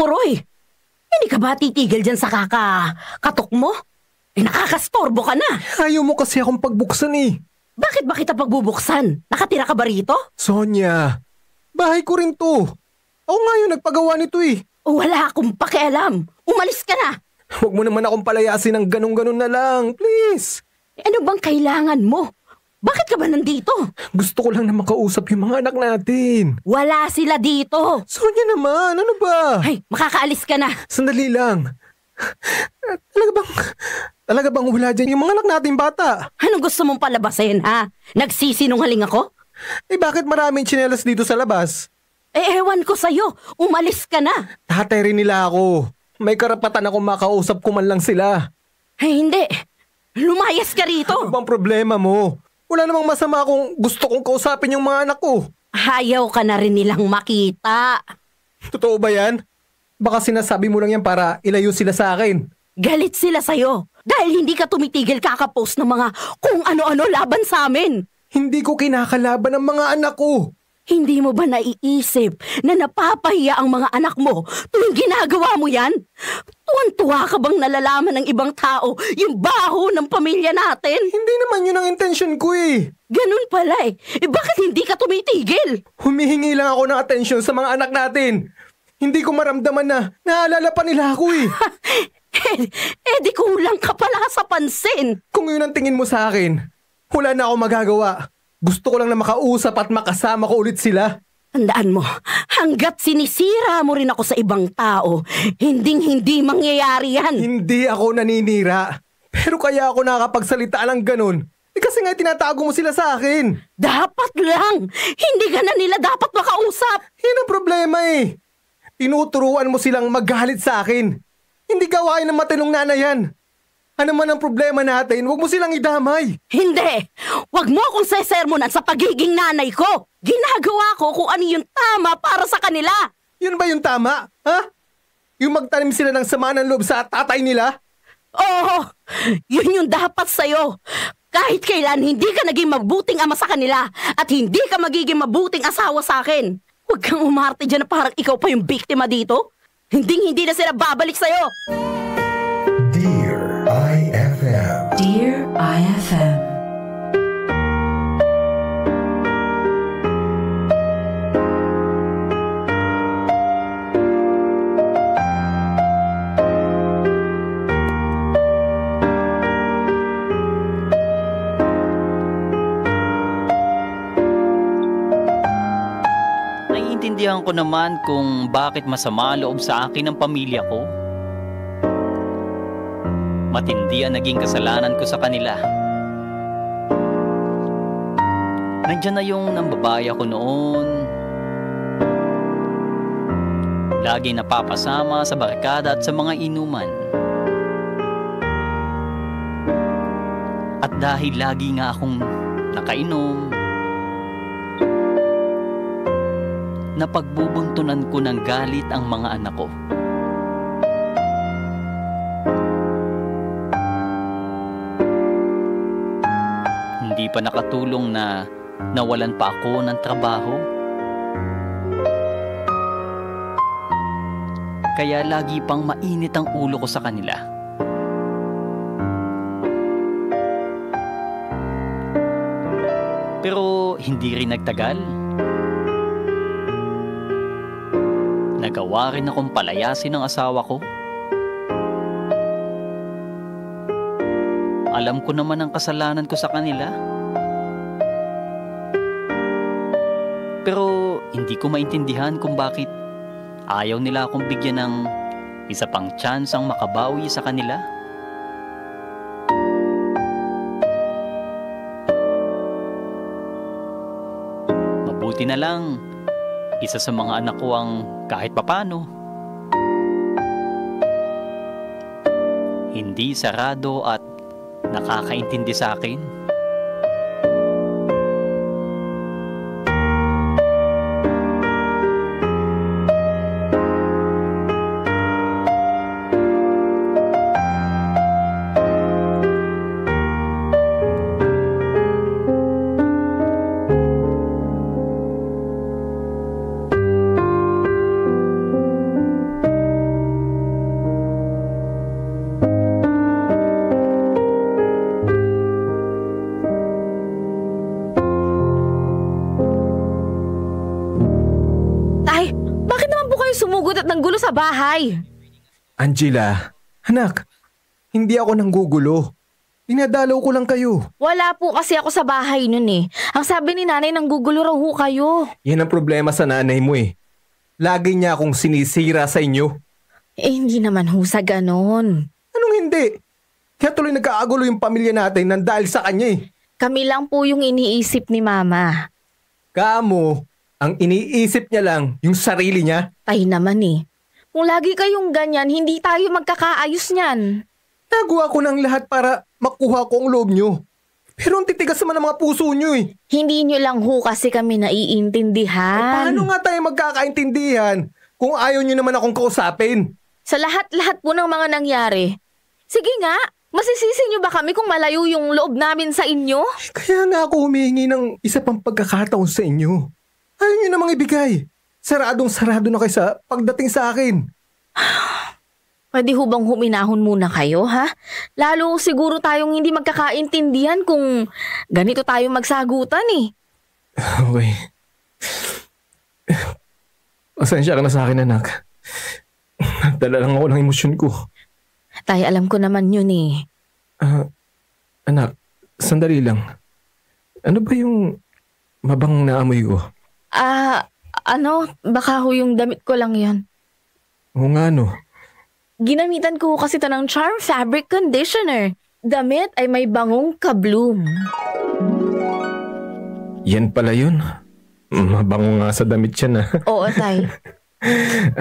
Puroy, hindi ka ba titigil dyan sa katok mo? Nakakastorbo ka na. Ayaw mo kasi akong pagbuksan eh. Bakit ba kita pagbubuksan? Nakatira ka ba rito? Sonia, bahay ko rin to. Ako nga yung nagpagawa nito eh. Wala akong pakialam. Umalis ka na. Huwag mo naman akong palayasin ng ganun-ganun na lang, please. Ano bang kailangan mo? Bakit ka ba nandito? Gusto ko lang na makausap yung mga anak natin. Wala sila dito. Sonia naman, ano ba? Ay, makakaalis ka na. Sandali lang. Talaga bang wala dyan yung mga anak nating bata? Anong gusto mong palabasin, ha? Nagsisinungaling ako? Bakit maraming tsinelas dito sa labas? Ewan ko sa'yo. Umalis ka na. Tatay rin nila ako. May karapatan akong makausap ko man lang sila. Ay, hindi. Lumayas ka rito. Ano bang problema mo? Wala namang masama kung gusto kong kausapin yung mga anak ko. Ayaw ka na rin nilang makita. Totoo ba yan? Baka sinasabi mo lang yan para ilayo sila sa akin. Galit sila sa'yo dahil hindi ka tumitigil kakapost ng mga kung ano-ano laban sa amin. Hindi ko kinakalaban ang mga anak ko. Hindi mo ba naiisip na napapahiya ang mga anak mo tuwing ginagawa mo yan? Tuwan-tuwa ka bang nalalaman ng ibang tao yung baho ng pamilya natin? Hindi naman yun ang intention ko eh. Ganun pala eh. Bakit hindi ka tumitigil? Humihingi lang ako ng atensyon sa mga anak natin. Hindi ko maramdaman na naalala pa nila ako eh. Di kulang ka pala sa pansin. Kung yun ang tingin mo sa akin, wala na ako magagawa. Gusto ko lang na makausap at makasama ko ulit sila. Tandaan mo, hanggat sinisira mo rin ako sa ibang tao, hindi mangyayari yan. Hindi ako naninira. Pero kaya ako nakakapagsalita ng ganun. Kasi nga tinatago mo sila sa akin. Dapat lang. Hindi ka na nila dapat makausap. Yan ang problema eh. Tinuturuan mo silang magalit sa akin. Hindi gawain ng matinong nanay yan. Ano man ang problema natin, huwag mo silang idamay. Hindi! Huwag mo akong sesermonan sa pagiging nanay ko! Ginagawa ko kung ano yung tama para sa kanila! Yun ba yung tama? Ha? Yung magtanim sila ng sama ng loob sa tatay nila? Oo! Yun yung dapat sa'yo! Kahit kailan hindi ka naging mabuting ama sa kanila at hindi ka magiging mabuting asawa sa akin. Huwag kang umarte dyan na parang ikaw pa yung biktima dito. Hindi na sila babalik sa'yo! Dear IFM. Dear IFM. Naiintindihan ko naman kung bakit masama loob sa akin ang pamilya ko. Matindi ang naging kasalanan ko sa kanila. Nandiyan na yung nambabaya ko noon. Lagi napapasama sa barkada at sa mga inuman. At dahil lagi nga akong nakainom, napagbubuntunan ko ng galit ang mga anak ko. Hindi pa nakatulong na nawalan pa ako ng trabaho. Kaya lagi pang mainit ang ulo ko sa kanila. Pero hindi rin nagtagal. Nagawa rin akong palayasin ng asawa ko. Alam ko naman ang kasalanan ko sa kanila. Pero hindi ko maintindihan kung bakit ayaw nila akong bigyan ng isa pang chance ang makabawi sa kanila. Mabuti na lang, isa sa mga anak ko ang kahit papano hindi sarado at nakakaintindi sa akin. kayo sumugod at nanggulo sa bahay? Angela, anak, hindi ako nanggugulo. Dinadalaw ko lang kayo. Wala po kasi ako sa bahay nun eh. Ang sabi ni nanay, nanggugulo raw ho kayo. Yan ang problema sa nanay mo eh. Lagi niya akong sinisira sa inyo. Eh, hindi naman ho sa ganon. Anong hindi? Kaya tuloy nagkaagulo yung pamilya natin nang dahil sa kanya eh. Kami lang po yung iniisip ni Mama. Kamo, ang iniisip niya lang yung sarili niya. Tay naman eh. Kung lagi kayong ganyan, hindi tayo magkakaayos niyan. Nagawa ko ng lahat para makuha ko ang loob niyo. Pero ang titigas naman ng mga puso niyo eh. Hindi nyo lang ho kasi kami naiintindihan. Paano nga tayo magkakaintindihan kung ayaw niyo naman akong kausapin? Sa lahat-lahat po ng mga nangyari. Sige nga, masisisi nyo ba kami kung malayo yung loob namin sa inyo? Kaya nga ako humihingi ng isa pang pagkakataon sa inyo. Ayaw niyo namang ibigay. Saradong-sarado na kayo sa pagdating sa akin. Pwede ho bang huminahon muna kayo, ha? Lalo siguro tayong hindi magkakaintindihan kung ganito tayo magsagutan eh. Okay. Pasensya ka na sa akin, anak. Nagdala lang ako ng emosyon ko. Tay, alam ko naman yun eh. Anak, sandali lang. Ano ba yung mabang naamoy ko? Baka ho yung damit ko lang yan. Oo nga no. Ginamitan ko kasi ito ng Charm Fabric Conditioner. Damit ay may bangong kabloom. Yan pala yun. Mabango nga sa damit yan ah. Oo, tay.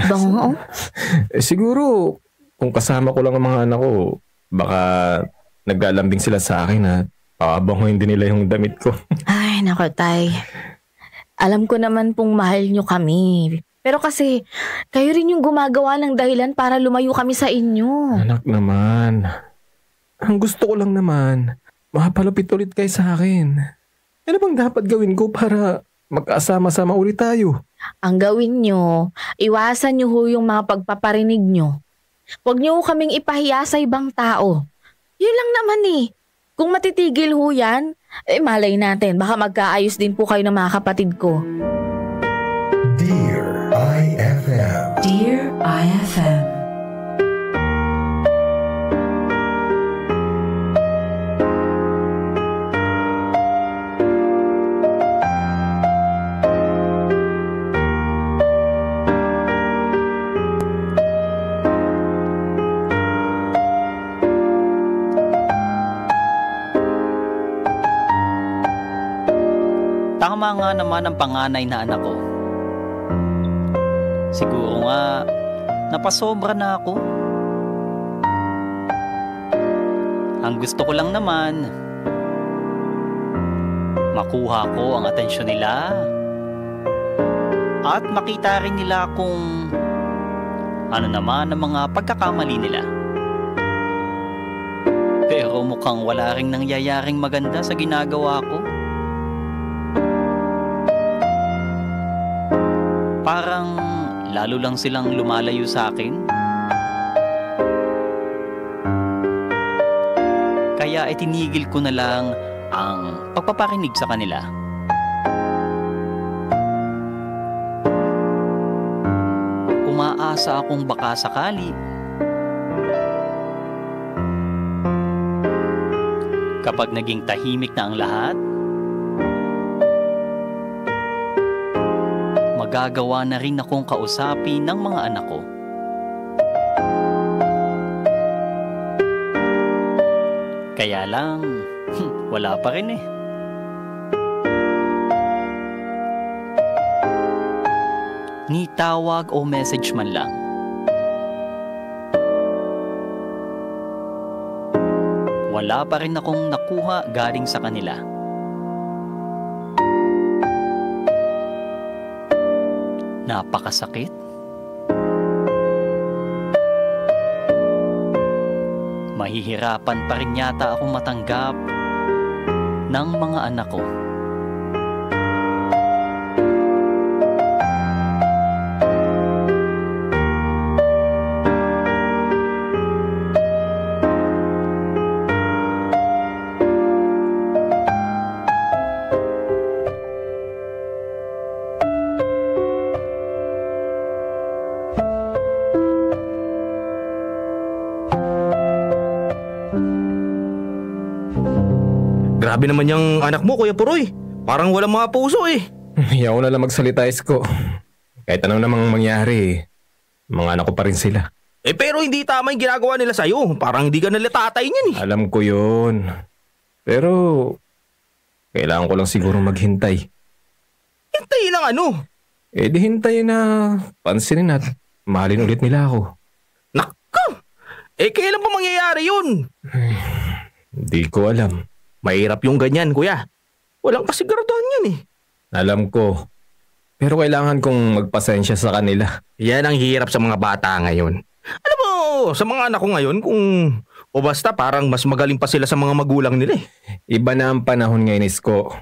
Bango? Siguro, kung kasama ko lang ang mga anak ko, baka naglalambing sila sa akin at pabangoyin din nila yung damit ko. Ay, nako, tay. Alam ko naman pong mahal nyo kami. Pero kasi, kayo rin yung gumagawa ng dahilan para lumayo kami sa inyo. Anak naman, ang gusto ko lang naman, makapalapit ulit kayo sa akin. Ano bang dapat gawin ko para magkasama-sama ulit tayo? Ang gawin nyo, iwasan nyo ho yung mga pagpaparinig nyo. Huwag nyo ho kaming ipahiya sa ibang tao. Yun lang naman eh. Kung matitigil ho yan, malay natin, baka magkaayos din po kayo ng mga kapatid ko. Dear IFM. Dear IFM. Tama nga naman ang panganay na anak ko. Siguro nga, napasobra na ako. Ang gusto ko lang naman, makuha ko ang atensyon nila at makita rin nila kung ano naman ang mga pagkakamali nila. Pero mukhang wala ring nangyayaring maganda sa ginagawa ko. Parang lalo lang silang lumalayo sa akin. Kaya itinigil ko na lang ang pagpaparinig sa kanila. Umaasa akong baka sakali kapag naging tahimik na ang lahat, magagawa na rin akong kausapin ng mga anak ko. Kaya lang, wala pa rin eh. Ni tawag o message man lang. Wala pa rin akong nakuha galing sa kanila. Napakasakit. Mahihirapan pa rin yata akong matanggap ng mga anak ko. Grabe naman yung anak mo, Kuya Puroy. Parang walang mga puso eh. Ayaw na lang magsalita, Isko. Kahit anong namang mangyari, mga anak ko pa rin sila. Pero hindi tama yung ginagawa nila sa'yo. Parang hindi ka nila tatay niyan eh. Alam ko yun. Pero, kailangan ko lang siguro maghintay. Hintayin ng ano? Di hintayin na pansinin at mahalin ulit nila ako. Naku! Kailan pa mangyayari yun? Hindi ko alam. Mahirap yung ganyan, kuya. Walang kasiguraduhan yan eh. Alam ko. Pero kailangan kong magpasensya sa kanila. Yan ang hirap sa mga bata ngayon. Alam mo, sa mga anak ko ngayon, o basta parang mas magaling pa sila sa mga magulang nila eh. Iba na ang panahon ngayon, Isko.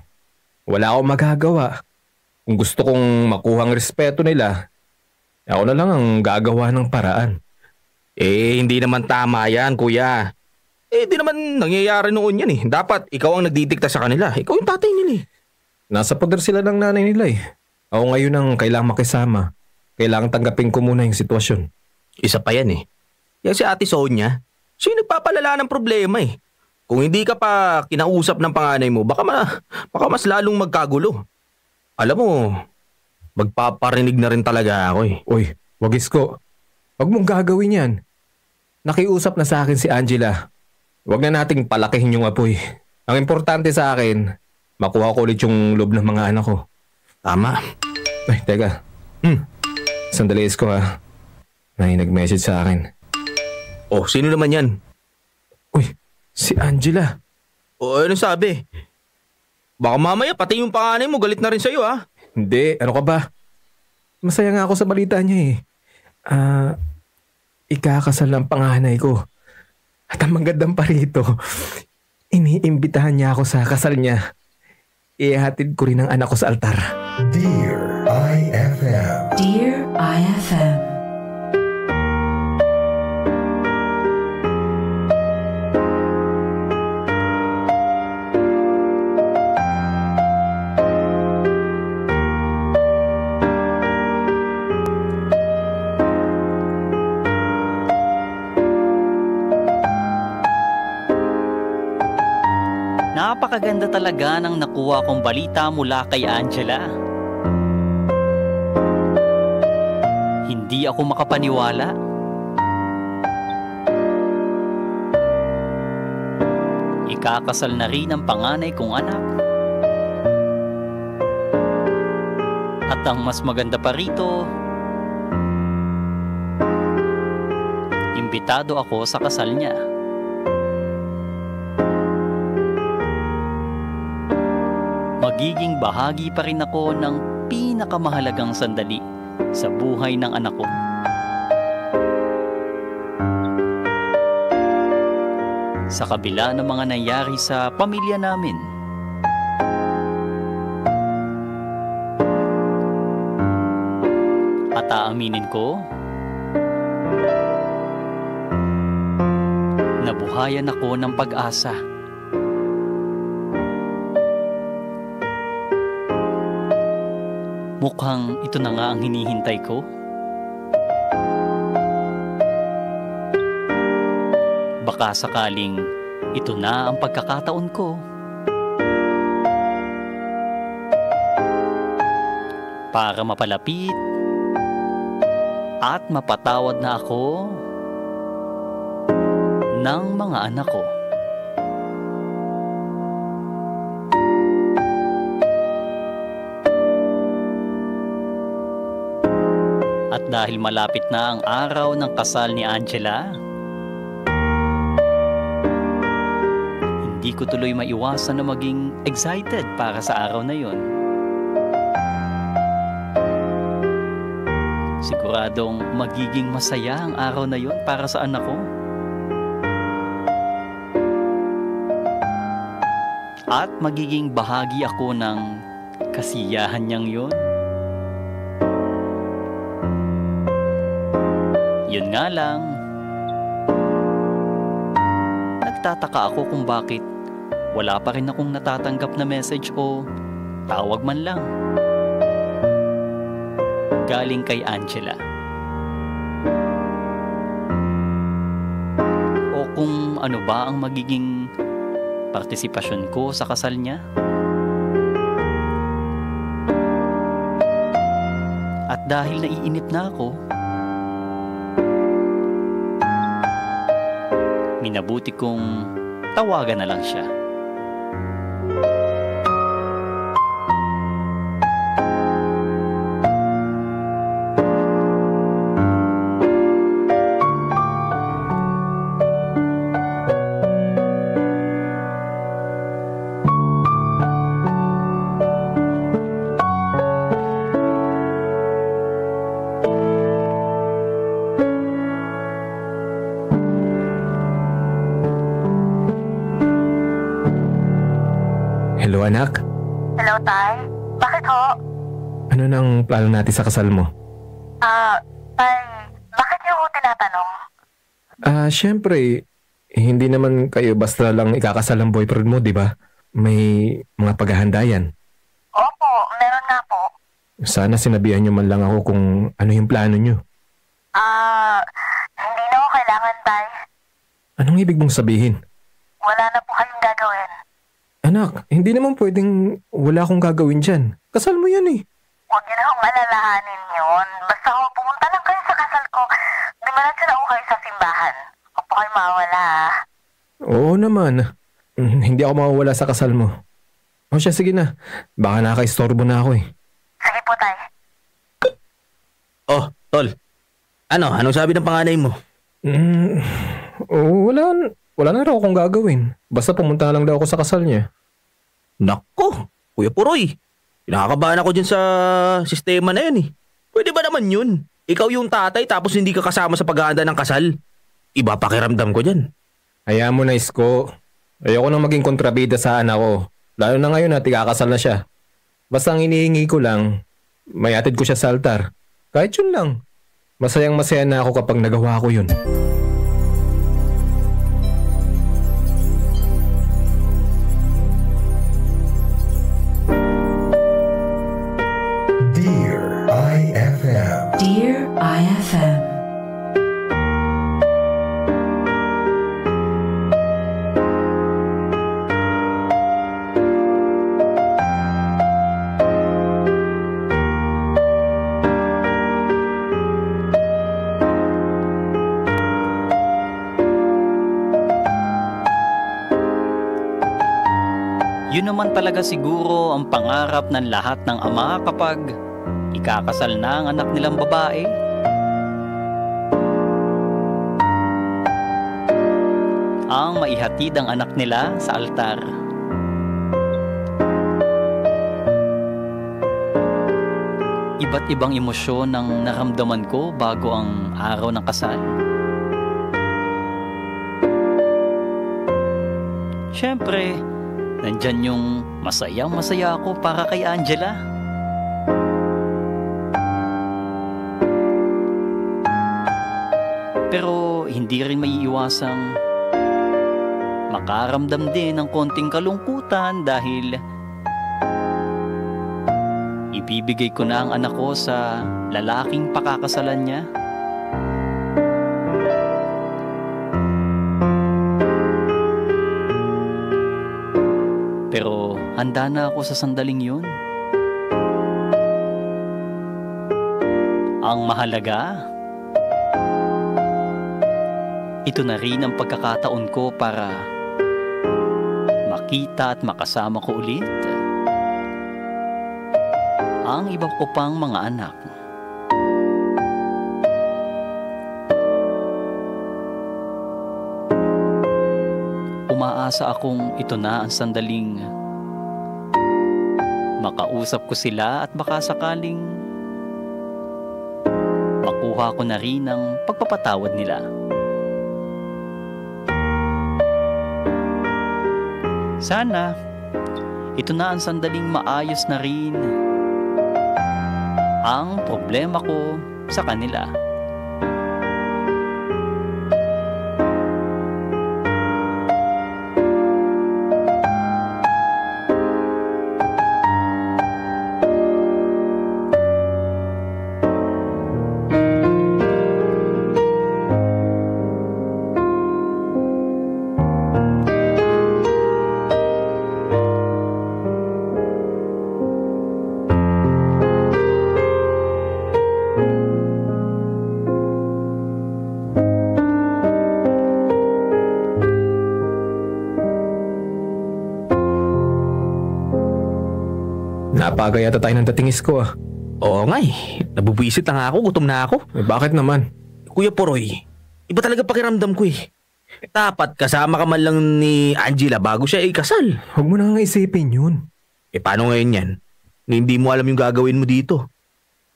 Wala akong magagawa. Kung gusto kong makuha ang respeto nila, ako na lang ang gagawa ng paraan. Hindi naman tama yan, kuya. Di naman nangyayari noon yan eh. Dapat ikaw ang nagdidikta sa kanila. Ikaw yung tatay nila eh. Nasa poder sila ng nanay nila eh. Ako ngayon ang kailangang makisama. Kailangang tanggapin ko muna yung sitwasyon. Isa pa yan eh. Yan si Ate Sonia, siya yung nagpapalala ng problema eh. Kung hindi ka pa kinausap ng panganay mo, baka mas lalong magkagulo. Alam mo, magpaparinig na rin talaga ako eh. Uy, wag Isko. Wag mong gagawin yan. Nakiusap na sa akin si Angela. Wag na nating palakihin yung apoy. Ang importante sa akin, makuha ko ulit yung loob ng mga anak ko. Tama. Ay, teka. Sandali, Isko ha. May nag-message sa akin. Sino naman yan? Uy, si Angela. Ano sabi? Baka mamaya pati yung panganay mo galit na rin sa'yo ha? Hindi, ano ka ba? Masaya nga ako sa balita niya eh. Ikakasal ang panganay ko. At ang magandang pa rito, iniimbitahan niya ako sa kasal niya. Ihatid ko rin ang anak ko sa altar. Dear IFM. Dear IFM. Napakaganda talaga ng nakuha kong balita mula kay Angela. Hindi ako makapaniwala. Ikakasal na rin ang panganay kong anak. At ang mas maganda pa rito, imbitado ako sa kasal niya. Magiging bahagi pa rin ako ng pinakamahalagang sandali sa buhay ng anak ko. Sa kabila ng mga nangyari sa pamilya namin, at aaminin ko, nabuhayan ako ng pag-asa. Mukhang ito na nga ang hinihintay ko. Baka sakaling ito na ang pagkakataon ko. Para mapalapit at mapatawad na ako ng mga anak ko. At dahil malapit na ang araw ng kasal ni Angela, hindi ko tuloy maiwasan na maging excited para sa araw na yon. Siguradong magiging masaya ang araw na yon para sa anak ko. At magiging bahagi ako ng kasiyahan niyang yon. Yun nga lang, nagtataka ako kung bakit wala pa rin akong natatanggap na message o tawag man lang galing kay Angela. O kung ano ba ang magiging partisipasyon ko sa kasal niya. At dahil naiinip na ako, minabuti kong tawagan na lang siya. Hello anak, Hello, Tay. Bakit ho? ano nang plano natin sa kasal mo? Tay, bakit niyo ho tinatanong? Syempre, hindi naman kayo basta lang ikakasal ang boyfriend mo, di ba? May mga paghahanda yan. Opo, meron nga po. Sana sinabihan nyo man lang ako kung ano yung plano nyo. Hindi na ho kailangan, Tay. Anong ibig mong sabihin? Wala na po kayong gagawin. Anak, hindi naman pwedeng wala akong gagawin dyan. Kasal mo yan eh. Huwag niyo na hong alalahanin yun. Basta ho, pumunta lang kayo sa kasal ko. Dimalatsa na ho kayo sa simbahan. Huwag po kayo mawala, ah. Oo naman. Hindi ako mawawala sa kasal mo. O siya, sige na. Baka nakaistorbo na ako eh. Sige po, Tay. Oh, tol. Anong sabi ng panganay mo? Wala na raw akong gagawin. Basta pumunta lang daw ako sa kasal niya. Nako, Kuya Puroy. Kinakabahan ako dyan sa sistema na yan eh. Pwede ba naman yun? Ikaw yung tatay tapos hindi ka kasama sa paghahanda ng kasal. Iba pakiramdam ko dyan. Hayaan mo na, Isko. Ayoko nang maging kontrabida sa anak ko. Lalo na ngayon na tigakasal na siya. Basta ang inihingi ko lang, may atid ko siya sa altar. Kahit yun lang. Masayang-masaya na ako kapag nagawa ko yun. Dear IFM. Dear IFM. Yun naman talaga siguro ang pangarap ng lahat ng ama kapag ikakasal na ang anak nilang babae. Ang maihatid ang anak nila sa altar. Iba't ibang emosyon ang naramdaman ko bago ang araw ng kasal. Siyempre, nandyan yung masayang-masaya ako para kay Angela. Pero hindi rin maiiwasang makaramdam din ng konting kalungkutan dahil ibibigay ko na ang anak ko sa lalaking pakakasalan niya. Pero handa na ako sa sandaling yun. Ang mahalaga, ito na rin ang pagkakataon ko para makita at makasama ko ulit ang iba ko pang mga anak. Umaasa akong ito na ang sandaling makausap ko sila at baka sakaling makuha ko na rin ang pagpapatawad nila. Sana ito na ang sandaling maayos na rin ang problema ko sa kanila. Maaga yata tayo ng dating, Isko ah. Oo nga eh. Nabubwisit na nga ako. Gutom na ako. Bakit naman? Kuya Poroy, iba talaga pakiramdam ko eh. Dapat kasama ka man lang ni Angela bago siya ikasal. Huwag mo na nga isipin yun. Paano ngayon yan? Na hindi mo alam yung gagawin mo dito.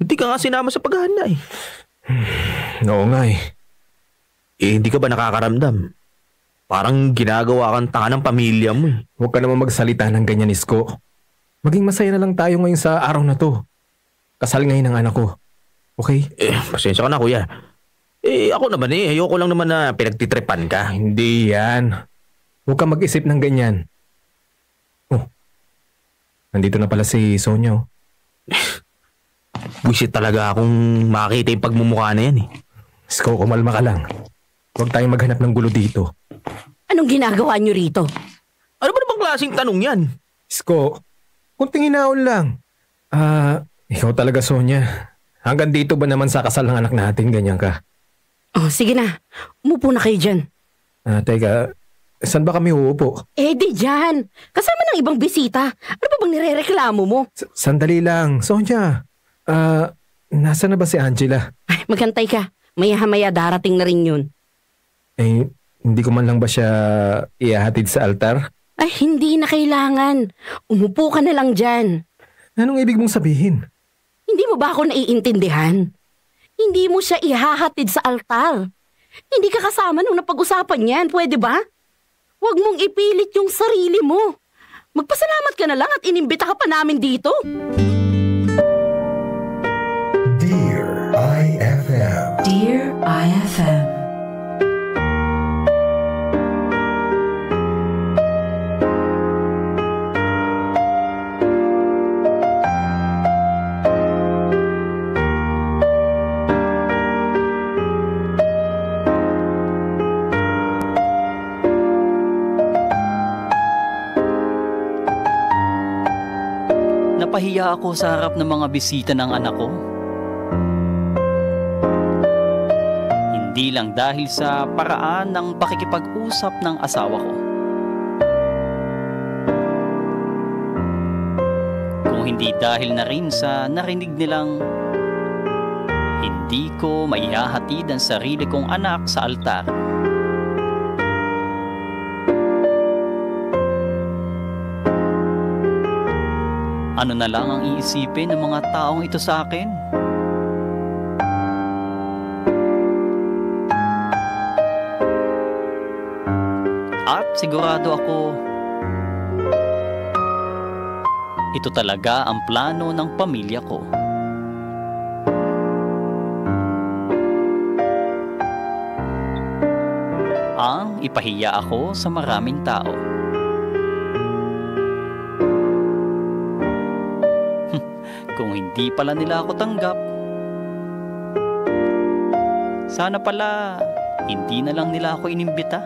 Hindi ka nga sinama sa paghahanda eh. Oo nga eh. Hindi ka ba nakakaramdam? Parang ginagawa kang tanga ng pamilya mo eh. Huwag ka naman magsalita ng ganyan, Isko. Maging masaya na lang tayo ngayon sa araw na to. Kasal ngayon ng anak ko. Okay? Pasensya ka na kuya. Ako naman ayoko lang naman na pinagtitripan ka. Hindi yan. Huwag ka mag-isip ng ganyan. Oh, nandito na pala si Sonia. Buisit talaga akong makita yung pagmumukha na yan eh. Isko, kumalma ka lang. Huwag tayong maghanap ng gulo dito. Anong ginagawa niyo rito? Ano ba namang klaseng tanong yan? Isko, kunting hinaon lang. Ikaw talaga, Sonia. Hanggang dito ba naman sa kasal ng anak natin, ganyan ka? Oh, sige na. Umupo na kayo dyan. Teka, saan ba kami uupo? Di dyan. Kasama ng ibang bisita. Ano ba bang nirereklamo mo? Sandali lang, Sonia. Nasa na ba si Angela? Ay, magantay ka. Maya-maya darating na rin yun. Hindi ko man lang ba siya ihahatid sa altar? Ay, hindi na kailangan. Umupo ka na lang dyan. Anong ibig mong sabihin? Hindi mo ba ako naiintindihan? Hindi mo siya ihahatid sa altar. Hindi ka kasama nung napag-usapan yan, pwede ba? Huwag mong ipilit yung sarili mo. Magpasalamat ka na lang at inimbita ka pa namin dito. Dear IFM. Dear IFM. Napahiya ako sa harap ng mga bisita ng anak ko. Hindi lang dahil sa paraan ng pakikipag-usap ng asawa ko. Kung hindi dahil na rin sa narinig nilang hindi ko maihahatid ang sarili kong anak sa altar. Ano na lang ang iisipin ng mga taong ito sa akin? At sigurado ako, ito talaga ang plano ng pamilya ko. Ang ipahiya ako sa maraming tao. Kung hindi pala nila ako tanggap, sana pala hindi na lang nila ako inimbita.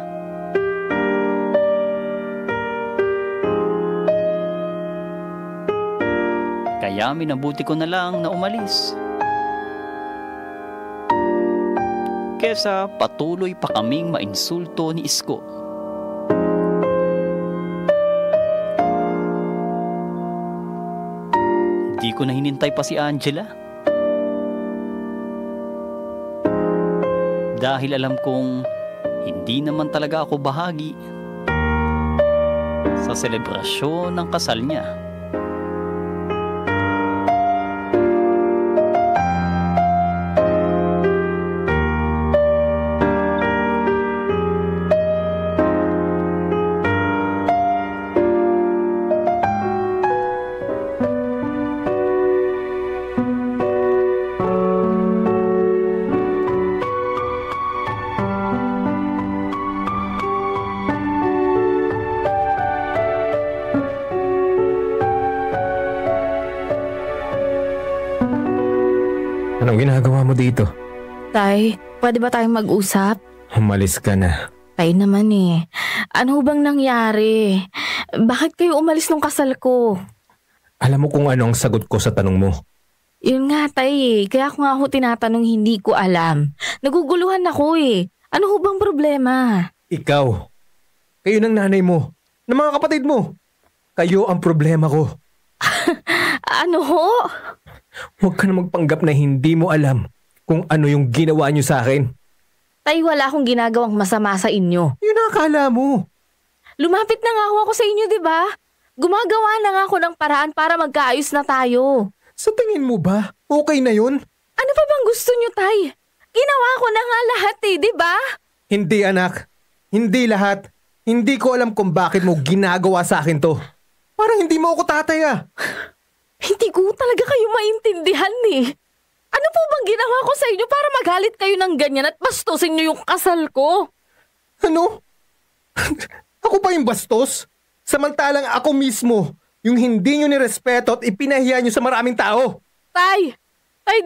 Kaya minabuti ko na lang na umalis. Kesa patuloy pa kaming mainsulto ni Isko. Hindi ko na hinintay pa si Angela. Dahil alam kong hindi naman talaga ako bahagi sa selebrasyon ng kasal niya. Anong ginagawa mo dito? Tay, pwede ba tayong mag-usap? Umalis ka na. Tay naman eh. Ano bang nangyari? Bakit kayo umalis nung kasal ko? Alam mo kung ano ang sagot ko sa tanong mo. Yun nga tay eh. Kaya ako nga ako tinatanong hindi ko alam. Naguguluhan ako eh. Ano bang problema? Ikaw. Kayo ng nanay mo. Ng mga kapatid mo. Kayo ang problema ko. Ano ho? Huwag ka na magpanggap na hindi mo alam kung ano yung ginawa niyo sa akin. Tay, wala akong ginagawang masama sa inyo. Yun ang akala mo. Lumapit na nga ho ako sa inyo, di ba? Gumagawa na nga ako ng paraan para magkaayos na tayo. Sa tingin mo ba, okay na yun? Ano pa bang gusto nyo, Tay? Ginawa ko na nga lahat di ba? Hindi anak, hindi lahat. Hindi ko alam kung bakit mo ginagawa sa akin to. Parang hindi mo ako tataya. Hindi ko talaga kayo maintindihan Ano po bang ginawa ko sa inyo para magalit kayo ng ganyan at bastusin nyo yung kasal ko? Ano? Ako ba yung bastos? Samantalang ako mismo, yung hindi nyo nirespeto at ipinahiya nyo sa maraming tao. Tay,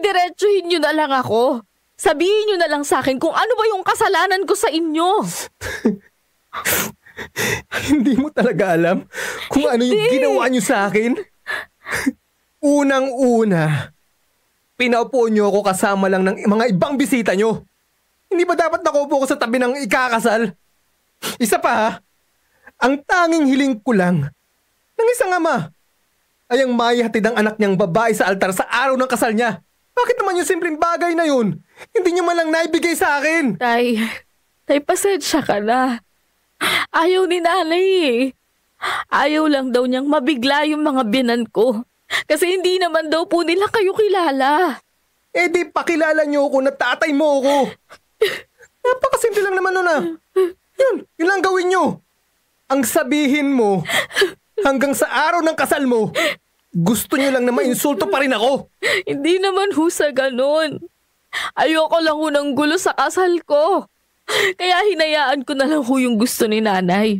diretsuhin nyo na lang ako. Sabihin nyo na lang sa akin kung ano ba yung kasalanan ko sa inyo. Hindi mo talaga alam kung ano yung ginawa nyo sa akin? Unang-una, pinaupo nyo ako kasama lang ng mga ibang bisita nyo. Hindi ba dapat nakaupo ko sa tabi ng ikakasal? Isa pa ha, ang tanging hiling ko lang ng isang ama ay ang maihatid ang anak niyang babae sa altar sa araw ng kasal niya. Bakit naman yung simpleng bagay na yun? Hindi niyo man lang naibigay sa akin. Tay, pasensya ka na. Ayaw ni nanay Ayaw lang daw niyang mabigla yung mga biyanan ko. Kasi hindi naman daw po nila kayo kilala. Eh di pakilala niyo ako na tatay mo ako. Napakasimple lang naman nun Yun lang gawin niyo. Ang sabihin mo, hanggang sa araw ng kasal mo, gusto niyo lang na mainsulto pa rin ako. Hindi naman ho sa ganun. Ayoko lang ho ng gulo sa kasal ko. Kaya hinayaan ko na lang ho yung gusto ni nanay.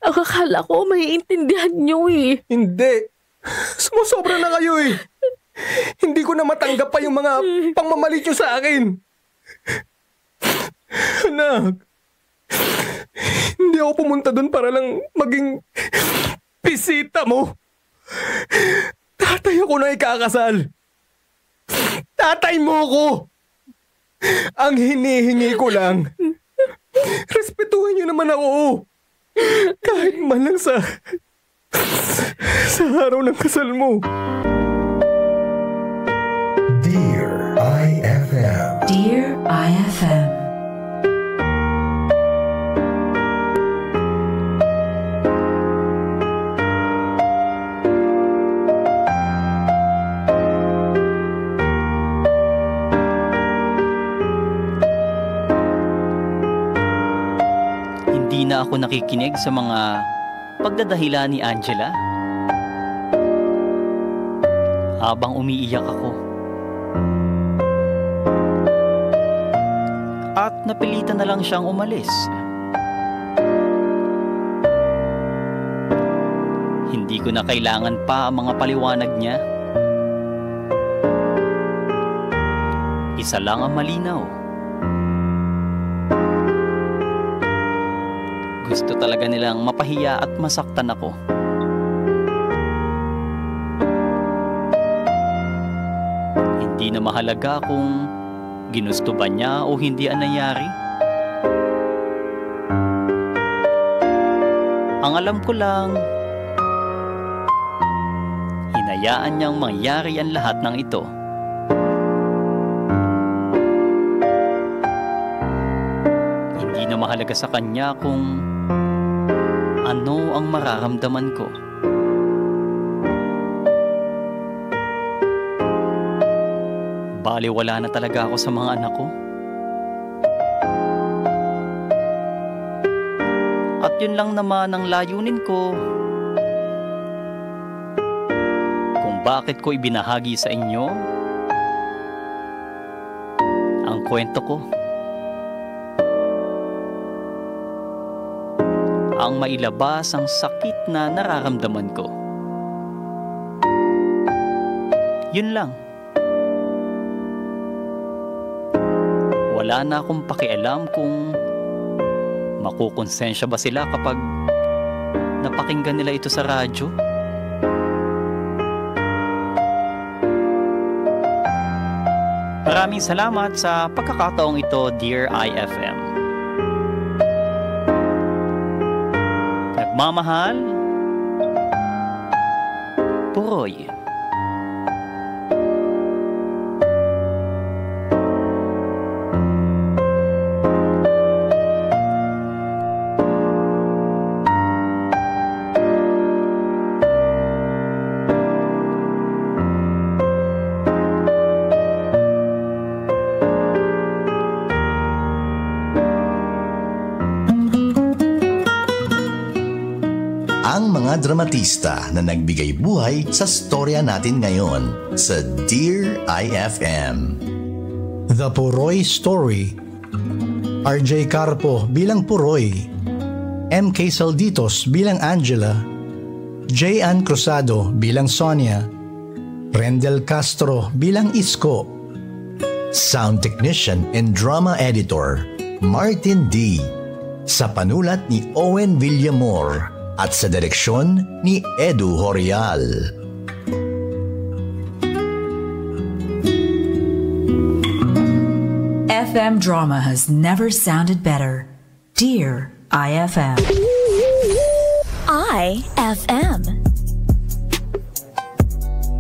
Ang akala ko maiintindihan niyo Hindi. Sumusobra na kayo Hindi ko na matanggap pa yung mga pangmamalit niyo sa akin. Anak, hindi ako pumunta doon para lang maging bisita mo. Tatay ako na ikakasal. Tatay mo ko. Ang hinihingi ko lang, respetuhin niyo naman ako. Kahit man lang sa araw ng kasal mo. Dear IFM. Dear IFM. Hindi na ako nakikinig sa mga pagdadahilan ni Angela. Habang umiiyak ako. At napilitan na lang siyang umalis. Hindi ko na kailangan pa ang mga paliwanag niya. Isa lang ang malinaw. Gusto talaga nilang mapahiya at masaktan ako. Hindi na mahalaga kung ginusto ba niya o hindi ang nangyari. Ang alam ko lang, hinayaan niyang mangyari ang lahat ng ito. Hindi na mahalaga sa kanya kung ano ang mararamdaman ko. Baliwala na talaga ako sa mga anak ko. At yun lang naman ang layunin ko. Kung bakit ko ibinahagi sa inyo ang kwento ko. Ang mailabas ang sakit na nararamdaman ko. Yun lang. Wala na akong pakialam kung makukonsensya ba sila kapag napakinggan nila ito sa radyo. Maraming salamat sa pagkakataong ito, Dear IFM. Nagmamahal, Puroy. mga dramatista na nagbigay buhay sa storya natin ngayon sa Dear IFM. The Puroy Story. RJ Carpo bilang Puroy, MK Salditos bilang Angela, J. Ann Cruzado bilang Sonia, Rendel Castro bilang Isko. Sound Technician and Drama Editor, Martin D. Sa panulat ni Owen Villamor at sa direksyon ni Edu Horial. FM drama has never sounded better. Dear IFM. IFM.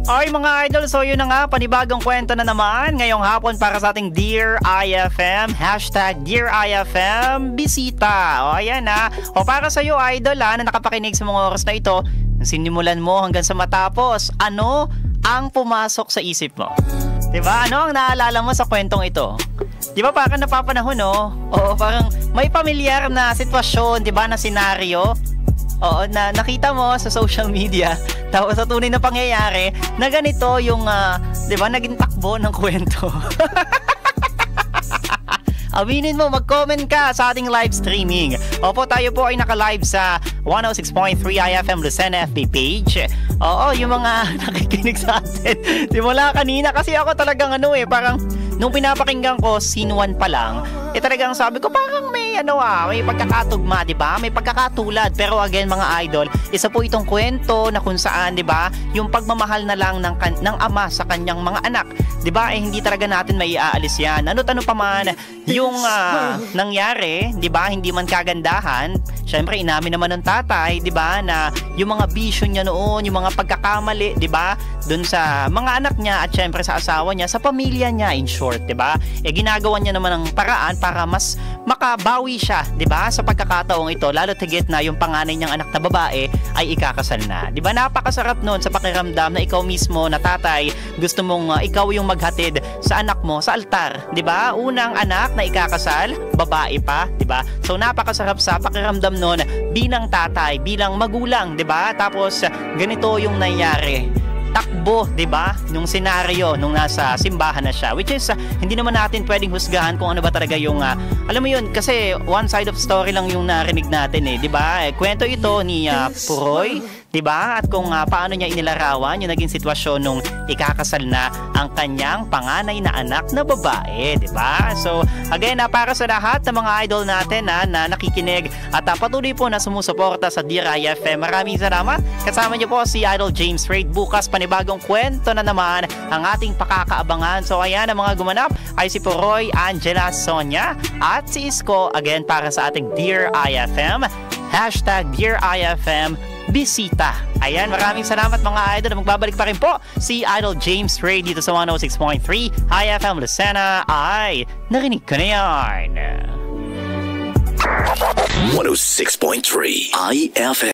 Ay mga idol, so yun na nga, panibagong kwento na naman ngayong hapon para sa ating Dear IFM, hashtag Dear IFM, bisita. O ayan na, o para sa iyo idol na nakapakinig sa mga oras na ito, sinimulan mo hanggang sa matapos, ano ang pumasok sa isip mo? Diba? Ano ang naalala mo sa kwentong ito? Diba parang napapanahon, no? O parang may pamilyar na sitwasyon, diba, na senaryo? Oo, na nakita mo sa social media, tapos sa tunay na pangyayari, na ganito yung, di ba, naging takbo ng kwento. Aminin mo, mag-comment ka sa ating live streaming. Opo, tayo po ay naka-live sa 106.3 IFM Lucena FB page. Oo, yung mga nakikinig sa atin. Simula kanina, kasi ako talagang parang, nung pinapakinggan ko, scene 1 pa lang, talagang sabi ko parang may may pagkakatugma, 'di ba? May pagkakatulad. Pero again mga idol, isa po itong kwento na kung saan, 'di ba, yung pagmamahal na lang ng ama sa kanyang mga anak, 'di ba? Hindi talaga natin maiaalis 'yan. Ano't ano pa man yung nangyari, 'di ba? Hindi man kagandahan. Syempre inamin naman ng tatay, 'di ba, na yung mga bisyo niya noon, yung mga pagkakamali, 'di ba? Doon sa mga anak niya at syempre sa asawa niya, sa pamilya niya in short, 'di ba? Ginagawa niya naman ng paraan para mas makabawi siya, 'di ba? Sa pagkakataong ito, lalo tigit na yung panganay niyang anak na babae ay ikakasal na. 'Di ba? Napakasarap noon sa pakiramdam na ikaw mismo na tatay, gusto mong ikaw yung maghatid sa anak mo sa altar, 'di ba? Unang anak na ikakasal, babae pa, 'di ba? So napakasarap sa pakiramdam noon bilang tatay, bilang magulang, 'di ba? Tapos ganito yung nangyari. Takbo, 'di ba? Nung senaryo nung nasa simbahan na siya, which is hindi naman natin pwedeng husgahan kung ano ba talaga yung alam mo yun, kasi one side of story lang yung narinig natin 'di ba? Kwento ito ni Puroy, 'di ba? At kung paano niya inilarawan yung naging sitwasyon nung ikakasal na ang kanyang panganay na anak na babae, 'di ba? So, again, para sa lahat ng mga idol natin na nakikinig at patuloy po na sumusuporta sa Dear IFM, maraming salamat. Kasama niyo po si Idol James Reid. Bukas panibagong kwento na naman ang ating pakakaabangan. So, ayan, ang mga gumanap ay si Puroy, Angela, Sonia at si Isko. Again, para sa ating Dear IFM, hashtag Dear IFM, bisita. Ayan, maraming salamat mga idol. Magbabalik pa rin po si Idol James Reid dito sa 106.3 IFM Lucena. Ay, narinig ka na yan. 106.3 IFM.